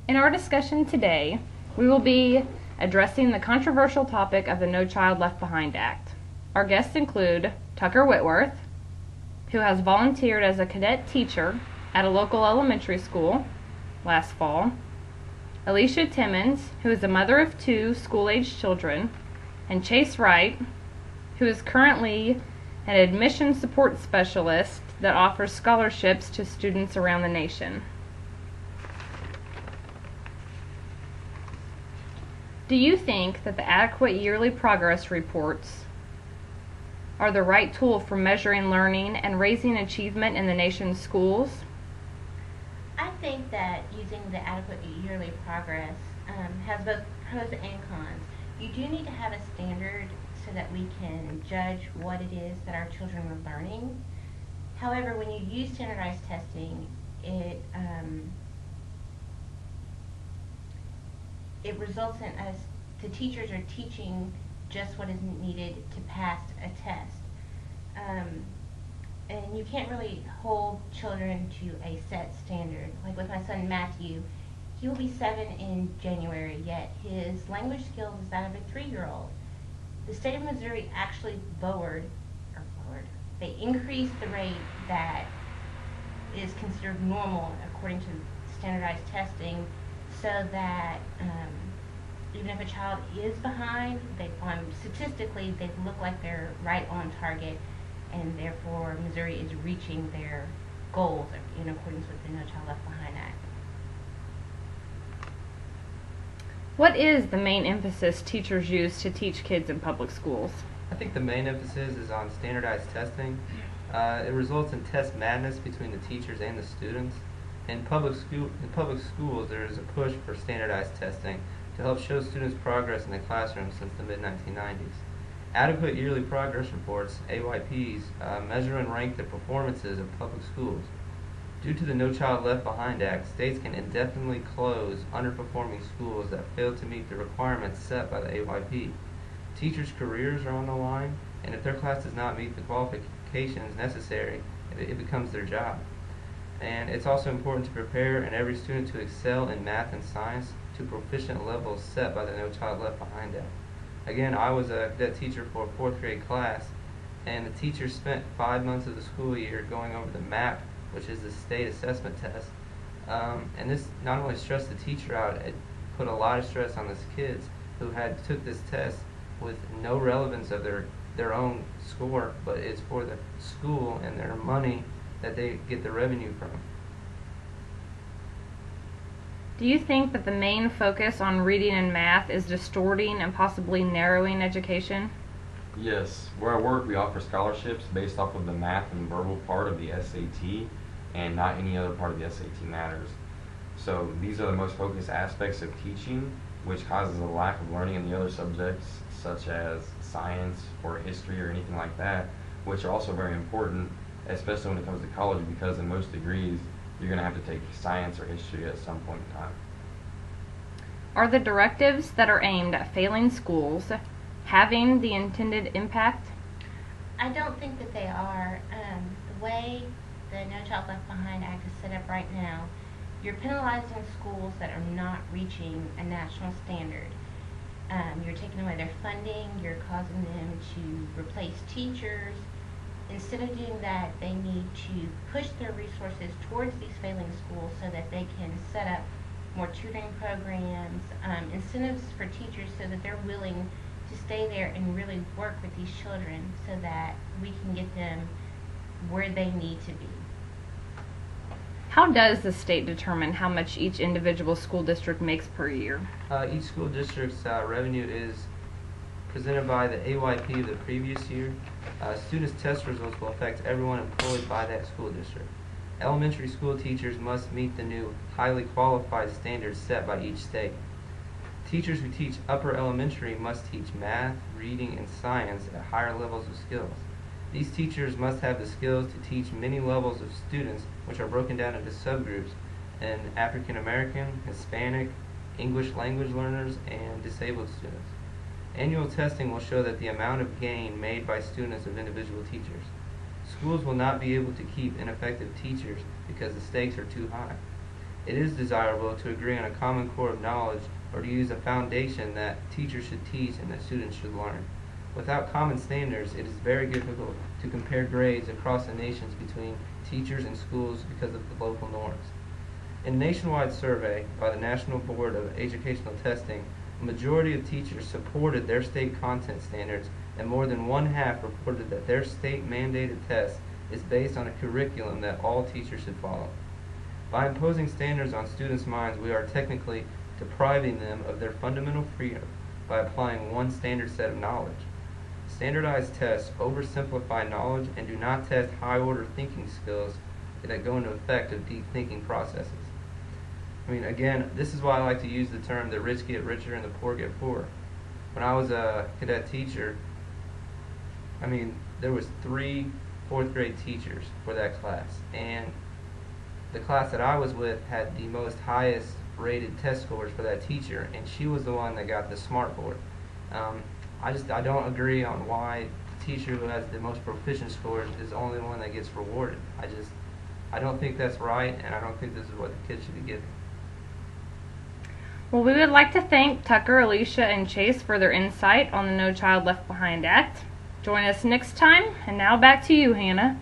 In our discussion today, we will be addressing the controversial topic of the No Child Left Behind Act. Our guests include Tucker Whitworth, who has volunteered as a cadet teacher at a local elementary school last fall, Alicia Timmons, who is a mother of 2 school-age children, and Chase Wright, who is currently an admission support specialist that offers scholarships to students around the nation. Do you think that the adequate yearly progress reports are the right tool for measuring learning and raising achievement in the nation's schools? I think that using the adequate yearly progress has both pros and cons. You do need to have a standard so that we can judge what it is that our children are learning. However, when you use standardized testing, it results in the teachers are teaching just what is needed to pass a test. And you can't really hold children to a set standard. Like with my son Matthew, he will be 7 in January, yet his language skills is that of a 3-year-old. The state of Missouri actually they increased the rate that is considered normal according to standardized testing, so that even if a child is behind, statistically they look like they're right on target, and therefore Missouri is reaching their goals in accordance with the No Child Left Behind Act. What is the main emphasis teachers use to teach kids in public schools? I think the main emphasis is on standardized testing. It results in test madness between the teachers and the students. In public schools, there is a push for standardized testing to help show students' progress in the classroom since the mid-1990s. Adequate yearly progress reports, AYPs, measure and rank the performances of public schools. Due to the No Child Left Behind Act, states can indefinitely close underperforming schools that fail to meet the requirements set by the AYP. Teachers' careers are on the line, and if their class does not meet the qualifications necessary, it becomes their job. And it's also important to prepare every student to excel in math and science to proficient levels set by the No Child Left Behind Act. Again, I was a cadet teacher for a 4th grade class, and the teachers spent 5 months of the school year going over the MAP, which is the state assessment test. And this not only stressed the teacher out, it put a lot of stress on these kids who took this test with no relevance of their own score, but it's for the school and their money that they get the revenue from. Do you think that the main focus on reading and math is distorting and possibly narrowing education? Yes. Where I work, we offer scholarships based off of the math and verbal part of the SAT, and not any other part of the SAT matters. So these are the most focused aspects of teaching, which causes a lack of learning in the other subjects, such as science or history or anything like that, which are also very important, especially when it comes to college, because in most degrees you're going to have to take science or history at some point in time. Are the directives that are aimed at failing schools having the intended impact? I don't think that they are. The way the No Child Left Behind Act is set up right now, you're penalizing schools that are not reaching a national standard. You're taking away their funding, you're causing them to replace teachers. Instead of doing that, they need to push their resources towards these failing schools so that they can set up more tutoring programs, incentives for teachers so that they're willing to stay there and really work with these children so that we can get them where they need to be. How does the state determine how much each individual school district makes per year? Each school district's revenue is presented by the AYP of the previous year. Students' test results will affect everyone employed by that school district. Elementary school teachers must meet the new highly qualified standards set by each state. Teachers who teach upper elementary must teach math, reading, and science at higher levels of skills. These teachers must have the skills to teach many levels of students, which are broken down into subgroups in African American, Hispanic, English language learners, and disabled students. Annual testing will show that the amount of gain made by students of individual teachers. Schools will not be able to keep ineffective teachers because the stakes are too high. it is desirable to agree on a common core of knowledge or to use a foundation that teachers should teach and that students should learn. Without common standards, it is very difficult to compare grades across the nations between teachers and schools because of the local norms. In a nationwide survey by the National Board of Educational Testing, a majority of teachers supported their state content standards, and more than one-half reported that their state-mandated test is based on a curriculum that all teachers should follow. By imposing standards on students' minds, we are technically depriving them of their fundamental freedom by applying one standard set of knowledge. Standardized tests oversimplify knowledge and do not test high-order thinking skills that go into effect of deep thinking processes. I mean, again, this is why I like to use the term the rich get richer and the poor get poorer. When I was a cadet teacher, I mean, there was 3 fourth grade teachers for that class, and the class that I was with had the most highest rated test scores for that teacher, and she was the one that got the smart board. I don't agree on why the teacher who has the most proficient scores is the only one that gets rewarded. I don't think that's right, and I don't think this is what the kids should be getting. Well, we would like to thank Tucker, Alicia, and Chase for their insight on the No Child Left Behind Act. Join us next time, and now back to you, Hannah.